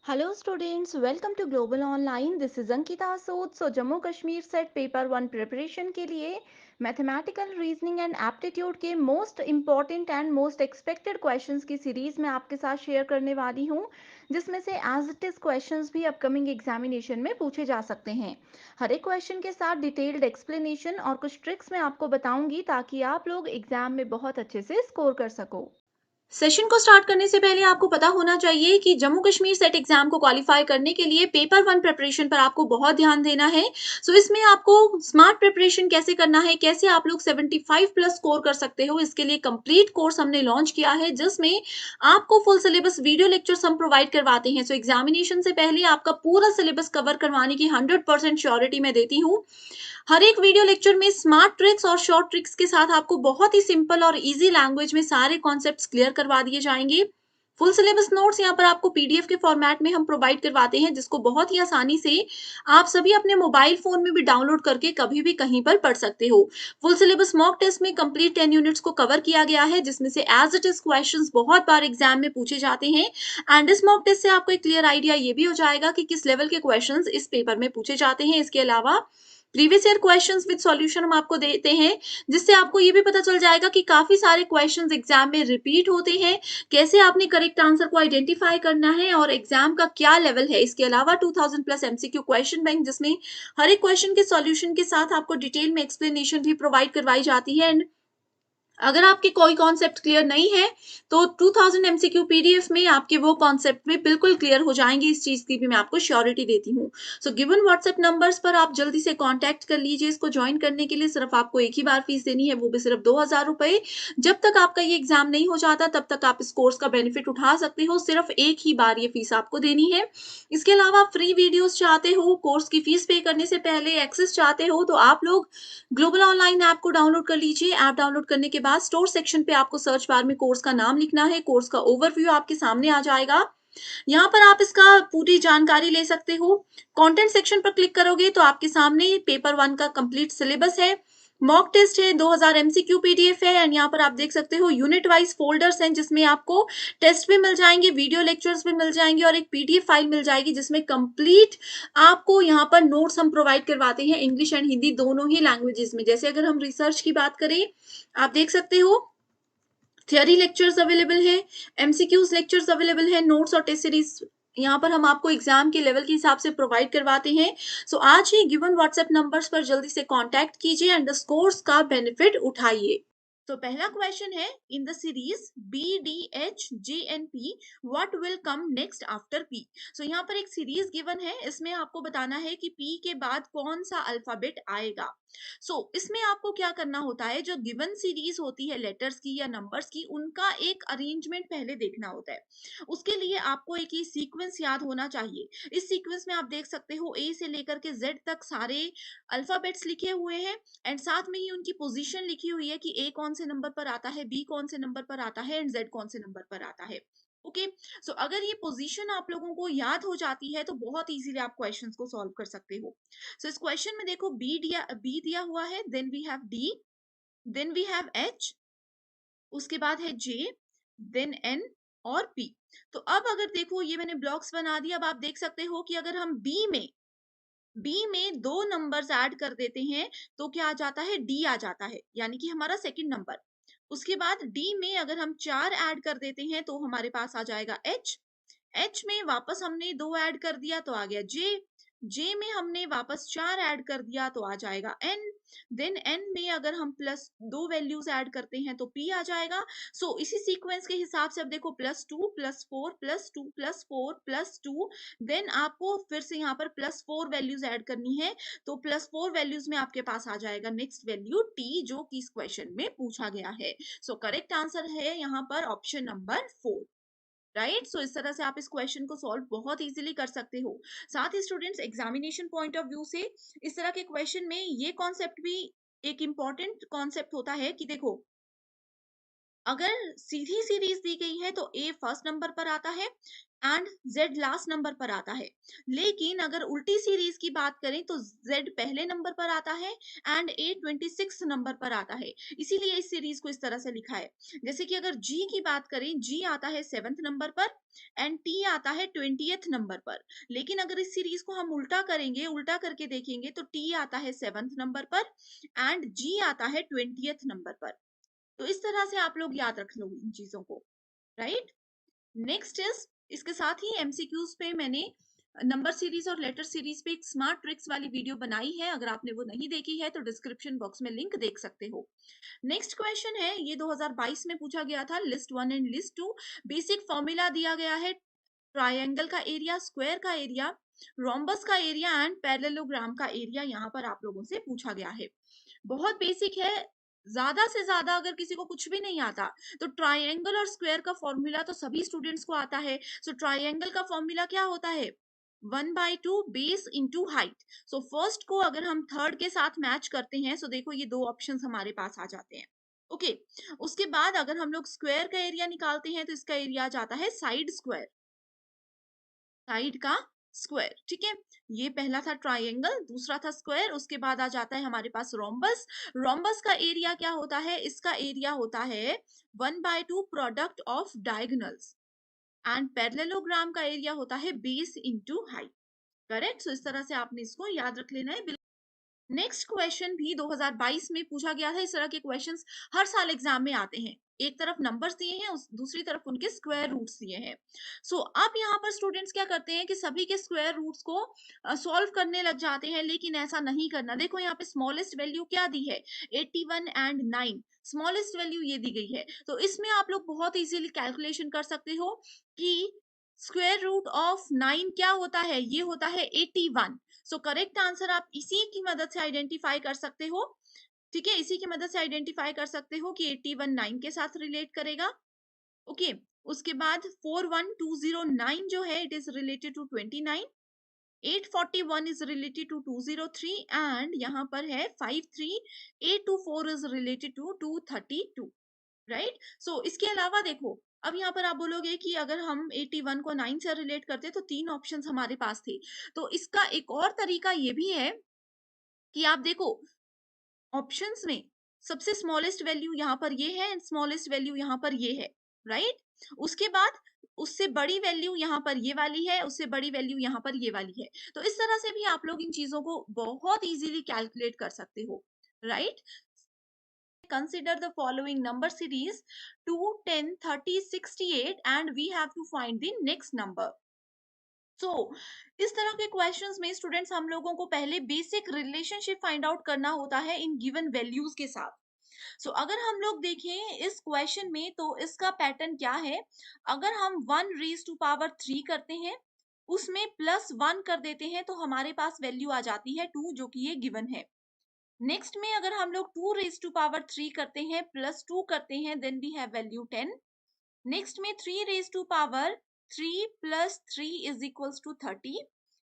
Hello students, welcome to Global Online. This is Ankita Sood. So Jammu Kashmir set paper one preparation के लिए mathematical reasoning and aptitude के most important and most expected questions की series में आपके साथ share करने वाली हूं, जिसमें से एज इट इज क्वेश्चंस भी अपकमिंग एग्जामिनेशन में पूछे जा सकते हैं। हर एक क्वेश्चन के साथ डिटेल्ड एक्सप्लेनेशन और कुछ ट्रिक्स मैं आपको बताऊंगी ताकि आप लोग एग्जाम में बहुत अच्छे से स्कोर कर सको। सेशन को स्टार्ट करने से पहले आपको पता होना चाहिए कि जम्मू कश्मीर सेट एग्जाम को क्वालिफाई करने के लिए पेपर वन प्रिपरेशन पर आपको बहुत ध्यान देना है। इसमें आपको स्मार्ट प्रिपरेशन कैसे करना है, कैसे आप लोग 75 प्लस स्कोर कर सकते हो, इसके लिए कंप्लीट कोर्स हमने लॉन्च किया है, जिसमें आपको फुल सिलेबस वीडियो लेक्चर्स हम प्रोवाइड करवाते हैं। एग्जामिनेशन से पहले आपका पूरा सिलेबस कवर करवाने की 100% श्योरिटी मैं देती हूँ। हर एक वीडियो लेक्चर में स्मार्ट ट्रिक्स और शॉर्ट ट्रिक्स के साथ आपको बहुत ही सिंपल और इजी लैंग्वेज में सारे कॉन्सेप्ट्स क्लियर करवा दिए जाएंगे। फुल सिलेबस नोट्स यहाँ पर आपको पीडीएफ के फॉर्मेट में हम प्रोवाइड करवाते हैं, जिसको बहुत ही आसानी से आप सभी अपने मोबाइल फोन में भी डाउनलोड करके कभी भी कहीं पर पढ़ सकते हो। फुल सिलेबस मॉक टेस्ट में कंप्लीट 10 यूनिट्स को कवर किया गया है, जिसमें से एज इट इज क्वेश्चंस बहुत बार एग्जाम में पूछे जाते हैं। एंड इस मॉक टेस्ट से आपको एक क्लियर आइडिया ये भी हो जाएगा कि किस लेवल के क्वेश्चंस इस पेपर में पूछे जाते हैं। इसके अलावा previous year questions with solution हम आपको देते हैं, जिससे आपको ये भी पता चल जाएगा कि काफी सारे क्वेश्चंस एग्जाम में रिपीट होते हैं, कैसे आपने करेक्ट आंसर को आइडेंटिफाई करना है और एग्जाम का क्या लेवल है। इसके अलावा 2000 प्लस एमसीक्यू क्वेश्चन बैंक, जिसमें हर एक क्वेश्चन के सॉल्यूशन के साथ आपको डिटेल में एक्सप्लेनेशन भी प्रोवाइड करवाई जाती है। एंड अगर आपके कोई कॉन्सेप्ट क्लियर नहीं है तो 2000 एमसीक्यू पीडीएफ में आपके वो कॉन्सेप्ट में बिल्कुल क्लियर हो जाएंगे। इस चीज की भी मैं आपको श्योरिटी देती हूँ। गिवन व्हाट्सएप नंबर्स पर आप जल्दी से कांटेक्ट कर लीजिए। इसको ज्वाइन करने के लिए सिर्फ आपको एक ही बार फीस देनी है, वो भी सिर्फ 2000 रुपए। जब तक आपका ये एग्जाम नहीं हो जाता तब तक आप इस कोर्स का बेनिफिट उठा सकते हो। सिर्फ एक ही बार ये फीस आपको देनी है। इसके अलावा फ्री वीडियोस चाहते हो, कोर्स की फीस पे करने से पहले एक्सेस चाहते हो, तो आप लोग ग्लोबल ऑनलाइन ऐप को डाउनलोड कर लीजिए। ऐप डाउनलोड करने के बाद स्टोर सेक्शन पे आपको सर्च बार में कोर्स का नाम लिखना है। कोर्स का ओवरव्यू आपके सामने आ जाएगा। यहाँ पर आप इसका पूरी जानकारी ले सकते हो। कंटेंट सेक्शन पर क्लिक करोगे तो आपके सामने पेपर वन का कंप्लीट सिलेबस है, मॉक टेस्ट है, 2000 एमसीक्यू पीडीएफ है। एंड यहाँ पर आप देख सकते हो यूनिट वाइज फोल्डर्स हैं, जिसमें आपको टेस्ट भी मिल जाएंगे, वीडियो लेक्चर्स भी मिल जाएंगे और एक पीडीएफ फाइल मिल जाएगी, जिसमें कंप्लीट आपको यहाँ पर नोट्स हम प्रोवाइड करवाते हैं इंग्लिश एंड हिंदी दोनों ही लैंग्वेजेस में। जैसे अगर हम रिसर्च की बात करें, आप देख सकते हो थियरी लेक्चर्स अवेलेबल है, एमसीक्यूज लेक्चर्स अवेलेबल है, नोट्स और टेस्ट सीरीज यहाँ पर हम आपको एग्जाम के लेवल के हिसाब से प्रोवाइड करवाते हैं। आज ही गिवन व्हाट्सएप नंबर्स पर जल्दी से कांटेक्ट कीजिए एंड द कोर्स का बेनिफिट उठाइए। पहला क्वेश्चन है, in the series B D H J N P what will come next after P. यहाँ पर एक सीरीज गिवन है, इसमें आपको बताना है कि पी के बाद कौन सा अल्फाबेट आएगा। इसमें आपको क्या करना होता है, जो गिवन सीरीज होती है लेटर्स की या नंबर्स की, उनका एक अरेंजमेंट पहले देखना होता है। उसके लिए आपको एक ही सीक्वेंस याद होना चाहिए। इस सीक्वेंस में आप देख सकते हो ए से लेकर के जेड तक सारे अल्फाबेट्स लिखे हुए हैं एंड साथ में ही उनकी पोजीशन लिखी हुई है कि ए कौन से नंबर पर आता है, बी कौन से नंबर पर आता है एंड जेड कौन से नंबर पर आता है। ओके, अगर ये पोजीशन आप लोगों को याद हो जाती है तो बहुत इजीली आप क्वेश्चंस को सॉल्व कर सकते हो। इस क्वेश्चन में देखो बी दिया हुआ है, then we have D, then we have H, उसके बाद है जे, देन एन और पी। अब अगर देखो ये मैंने ब्लॉक्स बना दिया। अब आप देख सकते हो कि अगर हम बी में दो नंबर्स ऐड कर देते हैं तो क्या आ जाता है, डी आ जाता है, यानी कि हमारा सेकंड नंबर। उसके बाद डी में अगर हम 4 ऐड कर देते हैं तो हमारे पास आ जाएगा एच। एच में वापस हमने 2 ऐड कर दिया तो आ गया जे। जे में हमने वापस 4 ऐड कर दिया तो आ जाएगा एन। देन एन में अगर हम प्लस 2 वैल्यूज ऐड करते हैं तो पी आ जाएगा। इसी सीक्वेंस के हिसाब से अब देखो +2 +4 +2 +4 +2, देन आपको फिर से यहाँ पर +4 वैल्यूज ऐड करनी है। +4 वैल्यूज में आपके पास आ जाएगा नेक्स्ट वैल्यू टी, जो कि इस क्वेश्चन में पूछा गया है। करेक्ट आंसर है यहाँ पर ऑप्शन नंबर 4। राइट, इस तरह से आप इस क्वेश्चन को सॉल्व बहुत इजीली कर सकते हो। साथ ही students, examination point of view से इस तरह के क्वेश्चन में ये कॉन्सेप्ट भी एक इंपॉर्टेंट कॉन्सेप्ट होता है कि देखो अगर सीधी सीरीज दी गई है तो ए फर्स्ट नंबर पर आता है एंड जेड लास्ट नंबर पर आता है। लेकिन अगर उल्टी सीरीज की बात करें तो जेड पहले नंबर पर आता है एंड ए 26 नंबर पर आता है। इसीलिए इस सीरीज को इस तरह से लिखा है। जैसे कि अगर जी की बात करें, जी आता है 7th नंबर पर एंड टी आता है 20th नंबर पर। लेकिन अगर इस सीरीज को हम उल्टा करेंगे, उल्टा करके देखेंगे, तो टी आता है 7th नंबर पर एंड जी आता है 20th नंबर पर। तो इस तरह से आप लोग याद रख लो इन चीजों को, राइट। नेक्स्ट इज, इसके साथ ही एमसीक्यूज पे मैंने नंबर सीरीज और लेटर सीरीज पे एक स्मार्ट ट्रिक्स वाली वीडियो बनाई है। अगर आपने वो नहीं देखी है तो डिस्क्रिप्शन बॉक्स में लिंक देख सकते हो। नेक्स्ट क्वेश्चन है, ये 2022 में पूछा गया था, list 1 and list 2। Basic formula दिया गया है ट्रायंगल का एरिया, स्क्वायर का एरिया, रोम्बस का एरिया एंड पैरेललोग्राम का एरिया यहाँ पर आप लोगों से पूछा गया है। बहुत बेसिक है। ज्यादा से ज्यादा अगर किसी को कुछ भी नहीं आता तो ट्रायंगल और स्क्वायर का फॉर्मूला तो सभी स्टूडेंट्स को आता है। सो ट्रायंगल का फॉर्मूला क्या होता है, 1/2 base into height. So first को अगर हम थर्ड के साथ मैच करते हैं, सो देखो ये दो ऑप्शन हमारे पास आ जाते हैं। ओके, उसके बाद अगर हम लोग स्क्वायर का एरिया निकालते हैं तो इसका एरिया आ जाता है साइड स्क्वायर, साइड का स्क्वायर। ठीक है, ये पहला था ट्रायंगल, दूसरा था स्क्वायर, उसके बाद आ जाता है हमारे पास रोम्बस। रोम्बस का एरिया क्या होता है, इसका एरिया होता है 1/2 product of diagonals and parallelogram का एरिया होता है बेस इंटू हाइट। करेक्ट। सो इस तरह से आपने इसको याद रख लेना है। नेक्स्ट क्वेश्चन भी 2022 में पूछा गया था। इस तरह के क्वेश्चंस हर साल एग्जाम में आते हैं। एक तरफ नंबर्स दिए हैं, दूसरी तरफ उनके स्क्वायर रूट्स दिए हैं। सो अब यहाँ पर स्टूडेंट्स क्या करते हैं कि सभी के स्क्वायर रूट्स को सॉल्व करने लग जाते हैं, लेकिन ऐसा नहीं करना। देखो यहाँ पे स्मॉलेस्ट वैल्यू क्या दी है, 81 एंड 9, स्मॉलेस्ट वैल्यू ये दी गई है। तो इसमें आप लोग बहुत इजीली कैलकुलेशन कर सकते हो कि स्क्वायर रूट ऑफ 9 क्या होता है, ये होता है 81। सो करेक्ट आंसर आप इसी की मदद से आइडेंटिफाई कर सकते हो। ठीक है, इसी की मदद से आइडेंटिफाई कर सकते हो कि 81 9 के साथ रिलेट करेगा। ओके, उसके बाद 41209 जो है it is related to 29, 841 is related to 203 and यहाँ पर है 53824 is related to 232, right. So इसके अलावा देखो, अब यहाँ पर आप बोलोगे कि अगर हम 81 को 9 से रिलेट करते तो तीन ऑप्शंस हमारे पास थे। तो इसका एक और तरीका ये भी है कि आप देखो ऑप्शंस में सबसे स्मॉलेस्ट वैल्यू यहाँ पर ये है एंड स्मॉलेस्ट वैल्यू यहाँ पर ये है, राइट। उसके बाद उससे बड़ी वैल्यू यहाँ पर ये वाली है, उससे बड़ी वैल्यू यहाँ पर ये वाली है। तो इस तरह से भी आप लोग इन चीजों को बहुत इजीली कैलकुलेट कर सकते हो, right. Consider the following number series 2, 10, 30, 68 and we have to find the next number. सो इस तरह के क्वेश्चंस में स्टूडेंट्स हम लोगों को पहले बेसिक रिलेशनशिप फाइंड आउट करना होता है इन गिवन वैल्यूज के साथ। सो अगर हम लोग देखें इस क्वेश्चन में तो इसका पैटर्न क्या है, अगर हम 1 raised to power 3 करते हैं, उसमें +1 कर देते हैं तो हमारे पास वैल्यू आ जाती है 2, जो कि ये गिवन है। नेक्स्ट में अगर हम लोग 2 raised to power 3 करते हैं, +2 करते हैं, then we have value 10। Next में 3 raised to power 3 plus 3 is equals to 30.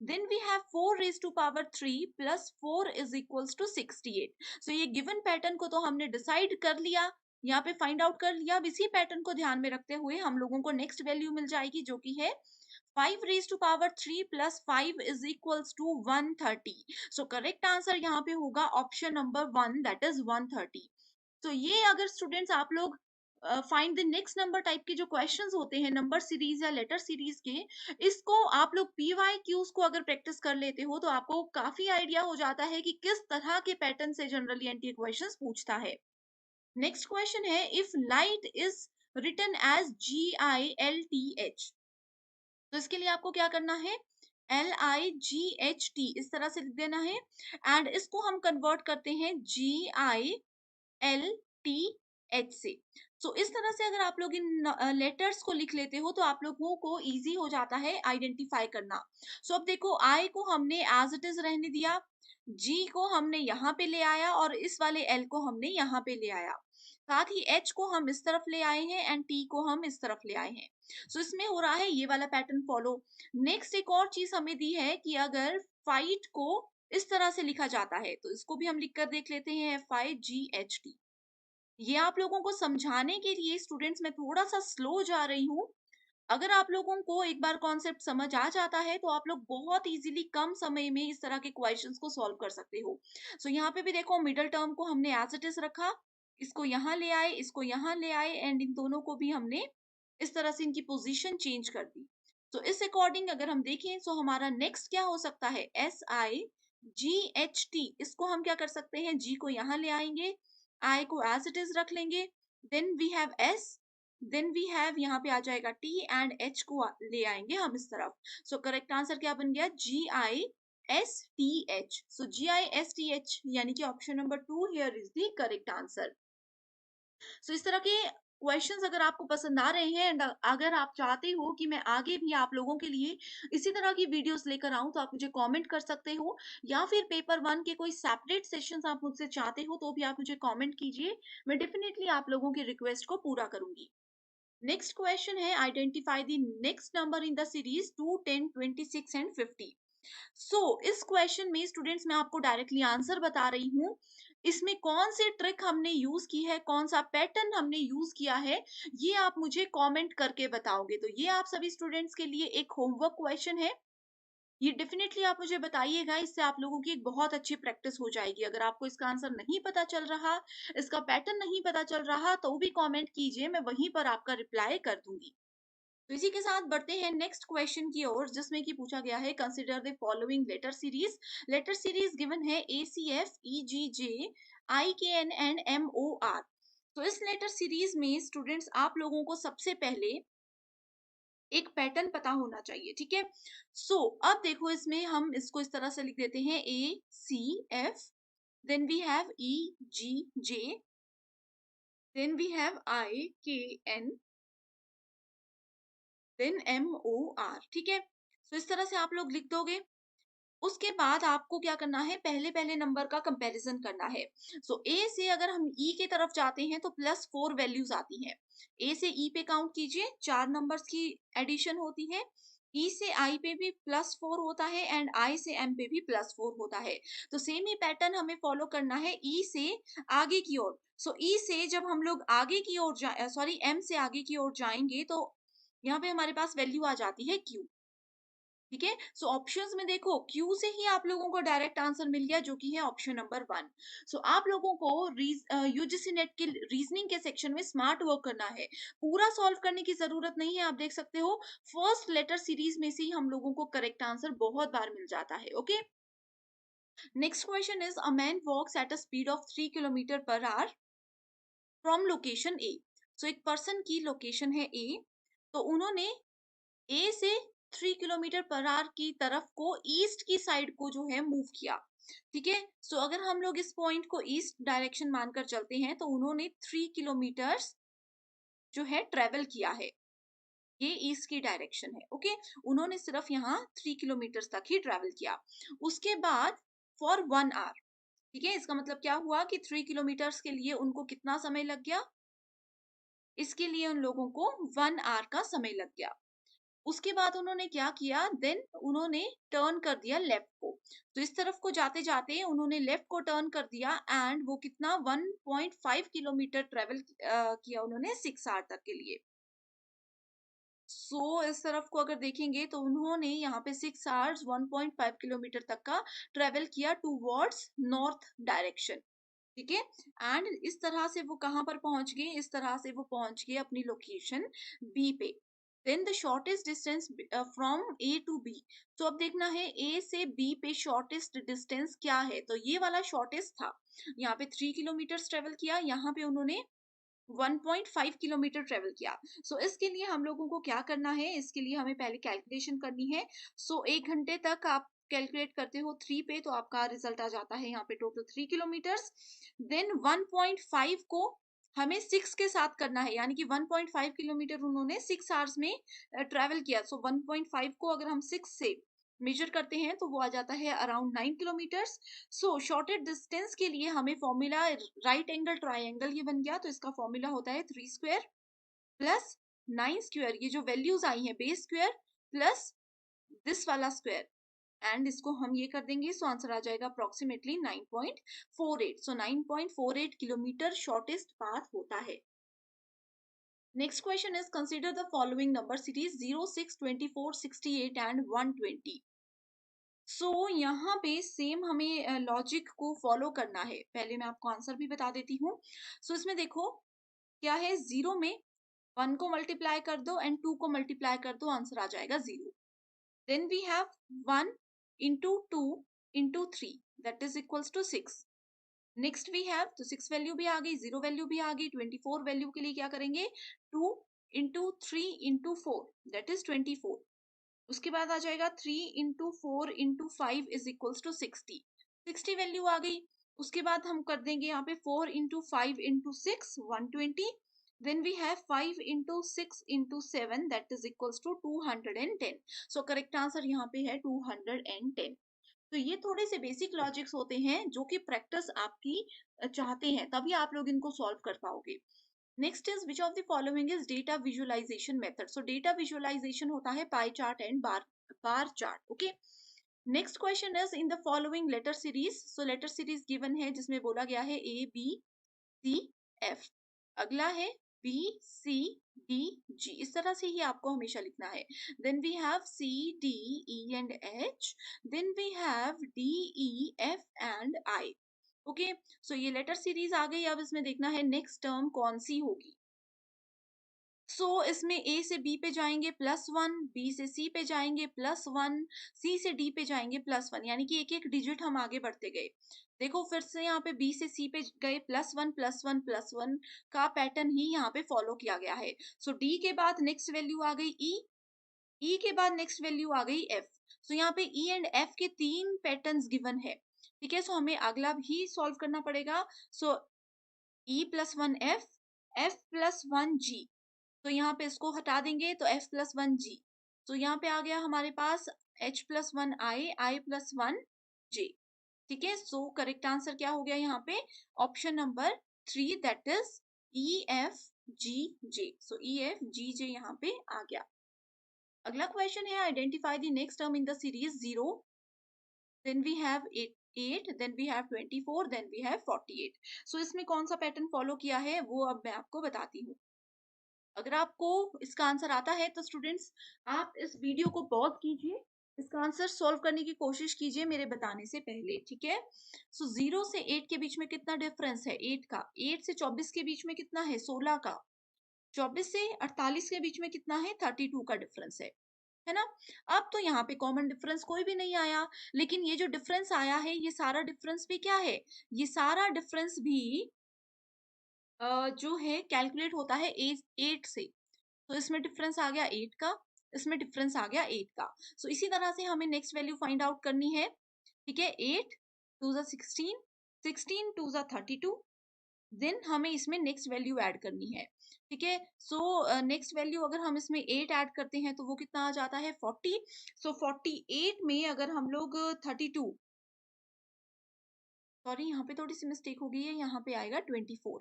Then we have 4 raised to power 3 plus 4 is equals to 68. So ये given pattern को तो हमने डिसाइड कर लिया, यहाँ पे फाइंड आउट कर लिया। अब इसी पैटर्न को ध्यान में रखते हुए हम लोगों को नेक्स्ट वैल्यू मिल जाएगी, जो कि है 5 raised to power 3 plus 5 is equals to 130. So correct answer यहाँ पे होगा ऑप्शन नंबर 1, that is 130. तो ये अगर स्टूडेंट्स आप लोग find the next number type के जो क्वेश्चंस होते हैं नंबर सीरीज या लेटर सीरीज के, इसको आप लोग पीवाईक्यूज को अगर प्रैक्टिस कर लेते हो तो आपको काफी आइडिया हो जाता है कि किस तरह के पैटर्न से जनरली एनटीए क्वेश्चंस पूछता है। नेक्स्ट क्वेश्चन है, if light is written as GILTH, तो इसके लिए आपको क्या करना है, LIGHT इस तरह से लिख देना है एंड इसको हम कन्वर्ट करते हैं GILTH से। सो इस तरह से अगर आप लोग इन लेटर्स को लिख लेते हो तो आप लोगों को इजी हो जाता है आइडेंटिफाई करना। सो अब देखो, I को हमने एज इट इज रहने दिया, G को हमने यहाँ पे ले आया और इस वाले L को हमने यहाँ पे ले आया, साथ ही H को हम इस तरफ ले आए हैं एंड T को हम इस तरफ ले आए हैं। सो इसमें हो रहा है ये वाला पैटर्न फॉलो। नेक्स्ट एक और चीज हमें दी है कि अगर फाइट को इस तरह से लिखा जाता है तो इसको भी हम लिख कर देख लेते हैं, FIGHT। ये आप लोगों को समझाने के लिए स्टूडेंट्स मैं थोड़ा-सा स्लो जा रही हूँ। अगर आप लोगों को एक बार कॉन्सेप्ट समझ आ जाता है तो आप लोग बहुत इजीली कम समय में इस तरह के क्वेश्चंस को सॉल्व कर सकते हो। सो यहाँ पे भी देखो मिडल टर्म को हमने एज इट इज रखा, इसको यहाँ ले आए, इसको यहाँ ले आए एंड इन दोनों को भी हमने इस तरह से इनकी पोजीशन चेंज कर दी। तो इस अकॉर्डिंग अगर हम देखें तो हमारा नेक्स्ट क्या हो सकता है, SIGHT, इसको हम क्या कर सकते हैं, G को यहाँ ले आएंगे, I को एज इट इज रख लेंगे, then we have S, then we have यहाँ पे आ जाएगा T एंड H को ले आएंगे हम इस तरफ। सो करेक्ट आंसर क्या बन गया, GISTH। सो GISTH यानी कि option number 2 here is the correct answer. So इस तरह के क्वेश्चंस अगर आपको पसंद आ रहे हैं एंड अगर आप चाहते हो कि मैं आगे भी आप लोगों के लिए इसी तरह की वीडियोस लेकर आऊं तो आप मुझे कमेंट कर सकते हो, या फिर पेपर 1 के कोई सेपरेट सेशंस आप मुझसे चाहते हो तो भी आप मुझे कमेंट कीजिए। मैं डेफिनेटली आप लोगों की रिक्वेस्ट को पूरा करूंगी। नेक्स्ट क्वेश्चन है, identify the next number in the series 2, 10, 26 and 50। इस क्वेश्चन में स्टूडेंट्स मैं आपको डायरेक्टली आंसर बता रही हूँ। इसमें कौन सी ट्रिक हमने यूज की है, कौन सा पैटर्न हमने यूज किया है, ये आप मुझे कमेंट करके बताओगे। तो ये आप सभी स्टूडेंट्स के लिए एक होमवर्क क्वेश्चन है, ये डेफिनेटली आप मुझे बताइएगा, इससे आप लोगों की एक बहुत अच्छी प्रैक्टिस हो जाएगी। अगर आपको इसका आंसर नहीं पता चल रहा, इसका पैटर्न नहीं पता चल रहा, तो भी कमेंट कीजिए, मैं वहीं पर आपका रिप्लाई कर दूंगी। तो इसी के साथ बढ़ते हैं नेक्स्ट क्वेश्चन की ओर, जिसमें कि पूछा गया है, consider the following letter series. Letter series given है ACF EGJ IKN and MOR। तो इस लेटर सीरीज में स्टूडेंट्स आप लोगों को सबसे पहले एक पैटर्न पता होना चाहिए, ठीक है। अब देखो इसमें हम इसको इस तरह से लिख देते हैं, ACF, then we have EGJ, then we have IKN, then MOR, ठीक है। इस तरह से आप लोग लिख दोगे। उसके बाद आपको क्या करना है, पहले पहले नंबर का कंपैरिजन करना है। ए से अगर हम ई के तरफ जाते हैं तो +4 वैल्यूज आती हैं। ए से ई पे काउंट कीजिए, 4 नंबर्स की एडिशन होती है। ई से आई पे भी +4 होता है एंड आई से एम पे भी +4 होता है। तो सेम ही पैटर्न हमें फॉलो करना है ई से आगे की ओर। ई से जब हम लोग आगे की ओर सॉरी एम से आगे की ओर जाएंगे तो यहाँ पे हमारे पास वैल्यू आ जाती है क्यू, ठीक है। ऑप्शंस में देखो क्यू से ही आप लोगों को डायरेक्ट आंसर मिल गया, जो कि है ऑप्शन नंबर 1। आप लोगों को यूजीसी नेट के रीजनिंग के सेक्शन में स्मार्ट वर्क करना है, पूरा सॉल्व करने की जरूरत नहीं है। आप देख सकते हो फर्स्ट लेटर सीरीज में से ही हम लोगों को करेक्ट आंसर बहुत बार मिल जाता है। Okay, next question is, a man walks at a speed of 3 kilometre per hour from location A. एक पर्सन की लोकेशन है ए, तो उन्होंने ए से 3 किलोमीटर पर आवर की तरफ को ईस्ट की साइड को जो है मूव किया, ठीक है। अगर हम लोग इस पॉइंट को ईस्ट डायरेक्शन मानकर चलते हैं तो उन्होंने 3 किलोमीटर्स जो है ट्रेवल किया है, ये ईस्ट की डायरेक्शन है। ओके, उन्होंने सिर्फ यहाँ 3 किलोमीटर तक ही ट्रेवल किया। उसके बाद फॉर 1 आवर, ठीक है, इसका मतलब क्या हुआ कि 3 किलोमीटर्स के लिए उनको कितना समय लग गया, इसके लिए उन लोगों को 1 आवर का समय लग गया। उसके बाद उन्होंने क्या किया, देन उन्होंने टर्न कर दिया लेफ्ट को। इस तरफ को जाते जाते उन्होंने लेफ्ट को टर्न कर दिया एंड वो कितना 1.5 किलोमीटर ट्रेवल किया उन्होंने 6 आवर तक के लिए। इस तरफ को अगर देखेंगे तो उन्होंने यहाँ पे 6 आवर्स 1.5 किलोमीटर तक का ट्रेवल किया टूवर्ड्स नॉर्थ डायरेक्शन, ठीक है। एंड इस तरह से वो कहाँ पर पहुंच गए, इस तरह से वो पहुंच गए अपनी लोकेशन बी पे। Then the shortest distance from A to B. अब देखना है ए से बी पे शॉर्टेस्ट डिस्टेंस क्या है, तो ये वाला शॉर्टेस्ट था। यहाँ पे 3 किलोमीटर ट्रेवल किया, यहाँ पे उन्होंने 1.5 किलोमीटर ट्रेवल किया। इसके लिए हम लोगों को क्या करना है, इसके लिए हमें पहले कैलकुलेशन करनी है। 1 घंटे तक आप कैलकुलेट करते हो 3 पे तो आपका रिजल्ट आ जाता है यहाँ पे टोटल 3 किलोमीटर्स। देन 1.5 को हमें 6 के साथ करना है, यानी कि 1.5 किलोमीटर उन्होंने 6 आवर्स में ट्रेवल किया। 1.5 को अगर हम 6 से मेजर करते हैं तो वो आ जाता है अराउंड 9 किलोमीटर्स। शॉर्टेड डिस्टेंस के लिए हमें फॉर्मूला राइट एंगल ट्राइंगल ये बन गया, तो इसका फॉर्मूला होता है 3 स्क्वायर प्लस 9 स्क्वायर, ये जो वैल्यूज आई हैं बेस स्क्वायर प्लस दिस वाला स्क्वायर एंड इसको हम ये कर देंगे, सो आंसर आ जाएगा अप्रोक्सीमेटली 9.48। सो 9.48 किलोमीटर शॉर्टेस्ट पाथ होता है। Next question is consider the following number series 0, 6, 24, 68 and 120। सो यहाँ पे सेम हमें लॉजिक को फॉलो करना है। पहले मैं आपको आंसर भी बता देती हूँ। सो इसमें देखो क्या है, 0 में 1 को मल्टीप्लाई कर दो एंड 2 को मल्टीप्लाई कर दो, आंसर आ जाएगा 0। Then we have 1 into 2 into 3 that is equals to 6। Next we have, तो 6 वैल्यू भी आ गई, 0 वैल्यू भी आ गई। 24 वैल्यू के लिए क्या करेंगे, 2 इंटू 3 इंटू 4 दैट इज 24। उसके बाद आ जाएगा 3 into 4 into 5 is equals to 60। 60 value आ गई। उसके बाद हम कर देंगे यहाँ पे 4 into 5 into 6 120। Then we have 5 into 6 into 7 that is equals to 210। So correct answer यहाँ पे है 210। तो ये थोड़े से बेसिक लॉजिक्स होते हैं जो कि प्रैक्टिस आपकी चाहते हैं, तभी आप लोग इनको सॉल्व कर पाओगे। Next is which of the following is data visualisation method. So data visualisation होता है pie chart and bar chart. Okay, next question is in the following letter series. So letter series given है जिसमें बोला गया है A B C F. अगला है B C D G, इस तरह से ही आपको हमेशा लिखना है। Then we have C D E and H. Then we have D E F and I. Okay, so ये लेटर सीरीज आ गई। अब इसमें देखना है नेक्स्ट टर्म कौन सी होगी। सो इसमें ए से बी पे जाएंगे +1, बी से सी पे जाएंगे +1, सी से डी पे जाएंगे +1, यानी कि एक एक डिजिट हम आगे बढ़ते गए। देखो फिर से यहाँ पे बी से सी पे गए +1 +1 +1 का पैटर्न ही यहाँ पे फॉलो किया गया है। सो डी के बाद नेक्स्ट वैल्यू आ गई ई, ई के बाद नेक्स्ट वैल्यू आ गई एफ। सो यहाँ पे ई एंड एफ के 3 पैटर्न्स गिवन है। ठीक है, सो हमें अगला भी सॉल्व करना पड़ेगा। सो E+1 एफ, F+1 जी। तो यहाँ पे इसको हटा देंगे तो F+1 जी। तो यहाँ पे आ गया हमारे पास H+1 I+1 J। ठीक है, सो करेक्ट आंसर क्या हो गया यहाँ पे, option number 3 that is EFGJ। So EFGJ यहाँ पे आ गया। अगला क्वेश्चन है identify the next term in the series 0, then we have 8, then we have 24, then we have 48। So इसमें कौन सा पैटर्न फॉलो किया है वो अब मैं आपको बताती हूँ। अगर आपको इसका आंसर आता है तो स्टूडेंट्स आप इस वीडियो को पॉज कीजिए, इसका आंसर सॉल्व करने की कोशिश कीजिए मेरे बताने से पहले। ठीक है, सो 0 से 8 के बीच में कितना डिफरेंस है 8 का, 8 से 24 के बीच में कितना है 16 का, 24 से 48 के बीच में कितना है 32 का डिफरेंस है ना। अब तो यहाँ पे कॉमन डिफरेंस कोई भी नहीं आया, लेकिन ये जो डिफरेंस आया है ये सारा डिफरेंस भी क्या है, ये सारा डिफरेंस भी जो है कैलकुलेट होता है 8 से। तो इसमें डिफरेंस आ गया 8 का, इसमें डिफरेंस आ गया 8 का। सो इसी तरह से हमें नेक्स्ट वैल्यू फाइंड आउट करनी है। ठीक है, 8 2 16, 16 2 32, देन हमें इसमें नेक्स्ट वैल्यू ऐड करनी है। ठीक है, सो नेक्स्ट वैल्यू अगर हम इसमें 8 ऐड करते हैं तो वो कितना आ जाता है 40। सो 48 में अगर हम लोग 32, सॉरी यहाँ पे थोड़ी सी मिस्टेक हो गई है, यहाँ पे आएगा 24।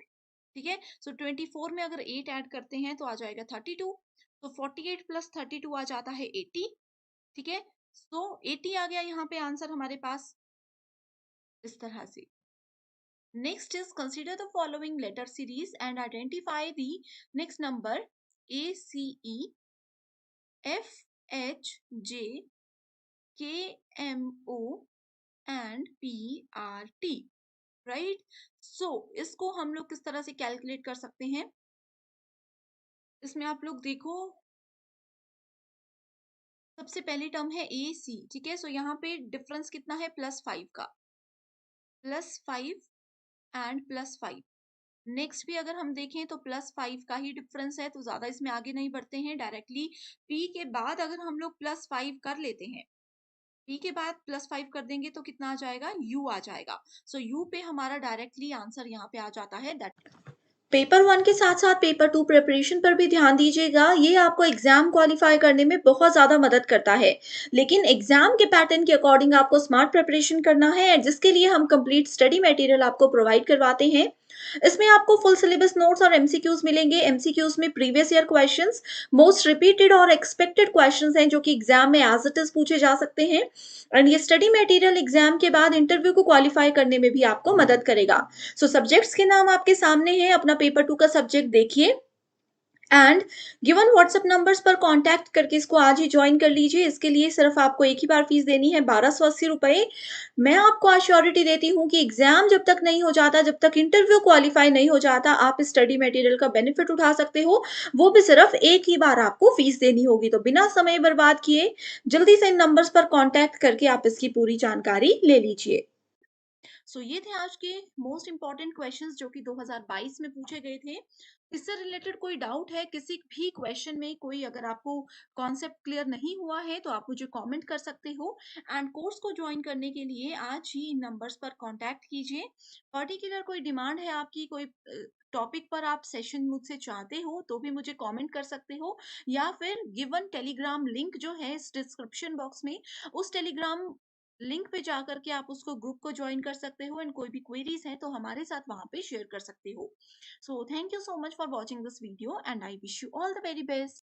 ठीक है, सो 24 में अगर 8 ऐड करते हैं तो आ जाएगा 32। तो 48 प्लस 32 आ जाता है 80। ठीक है, सो 80 आ गया यहाँ पे आंसर हमारे पास इस तरह से। Next is consider the following letter series and identify the next number ACE FHJ KMO and PRT। Right, so इसको हम लोग किस तरह से कैलकुलेट कर सकते हैं, इसमें आप लोग देखो सबसे पहली टर्म है AC। ठीक है, सो यहाँ पे डिफरेंस कितना है +5 का, +5 एंड +5। नेक्स्ट भी अगर हम देखें तो +5 का ही डिफरेंस है, तो ज्यादा इसमें आगे नहीं बढ़ते हैं, डायरेक्टली P के बाद अगर हम लोग +5 कर लेते हैं, P के बाद +5 कर देंगे तो कितना आ जाएगा U आ जाएगा। सो U पे हमारा डायरेक्टली आंसर यहाँ पे आ जाता है दैट। पेपर 1 के साथ साथ पेपर 2 प्रिपरेशन पर भी ध्यान दीजिएगा, ये आपको एग्जाम क्वालिफाई करने में बहुत ज़्यादा मदद करता है। लेकिन एग्जाम के पैटर्न के अकॉर्डिंग आपको स्मार्ट प्रिपरेशन करना है, जिसके लिए हम कंप्लीट स्टडी मटेरियल आपको प्रोवाइड करवाते हैं। इसमें आपको फुल सिलेबस नोट्स और एमसीक्यूज़ मिलेंगे। एमसीक्यूज़ में previous year questions, most repeated और एक्सपेक्टेड क्वेश्चंस हैं जो कि एग्ज़ाम में एज़ इट इज़ पूछे जा सकते हैं। एंड ये स्टडी मटेरियल एग्ज़ाम के बाद इंटरव्यू को क्वालीफाई करने में भी आपको मदद करेगा। सो सब्जेक्ट्स के नाम आपके सामने हैं, अपना पेपर 2 का सब्जेक्ट देखिए एंड गिवन व्हाट्सएप नंबर्स पर कांटेक्ट करके इसको आज ही ज्वाइन कर लीजिए। इसके लिए सिर्फ आपको एक ही बार फीस देनी है, 1280 रुपए। मैं आपको अश्योरिटी देती हूँ कि एग्जाम जब तक नहीं हो जाता, जब तक इंटरव्यू क्वालिफाई नहीं हो जाता, आप इस स्टडी मटेरियल का बेनिफिट उठा सकते हो। वो भी सिर्फ एक ही बार आपको फीस देनी होगी। तो बिना समय बर्बाद किए जल्दी से इन नंबर्स पर कांटेक्ट करके आप इसकी पूरी जानकारी ले लीजिए। ये थे आज के मोस्ट इंपॉर्टेंट क्वेश्चंस जो कि 2022 में पूछे गए थे। इससे रिलेटेड कोई डाउट है किसी भी क्वेश्चन में, कोई अगर आपको कॉन्सेप्ट क्लियर नहीं हुआ है तो आप मुझे कमेंट कर सकते हो। एंड कोर्स को ज्वाइन करने के लिए आज ही इन नंबर्स पर कांटेक्ट कीजिए। पर्टिकुलर कोई डिमांड है आपकी, कोई टॉपिक पर आप सेशन मुझसे चाहते हो तो भी मुझे कमेंट कर सकते हो, या फिर गिवन टेलीग्राम लिंक जो है इस डिस्क्रिप्शन बॉक्स में, उस टेलीग्राम लिंक पे जाकर के आप उसको ग्रुप को ज्वाइन कर सकते हो। एंड कोई भी क्वेरीज है तो हमारे साथ वहां पे शेयर कर सकते हो। So thank you so much for watching this video and I wish you all the very best.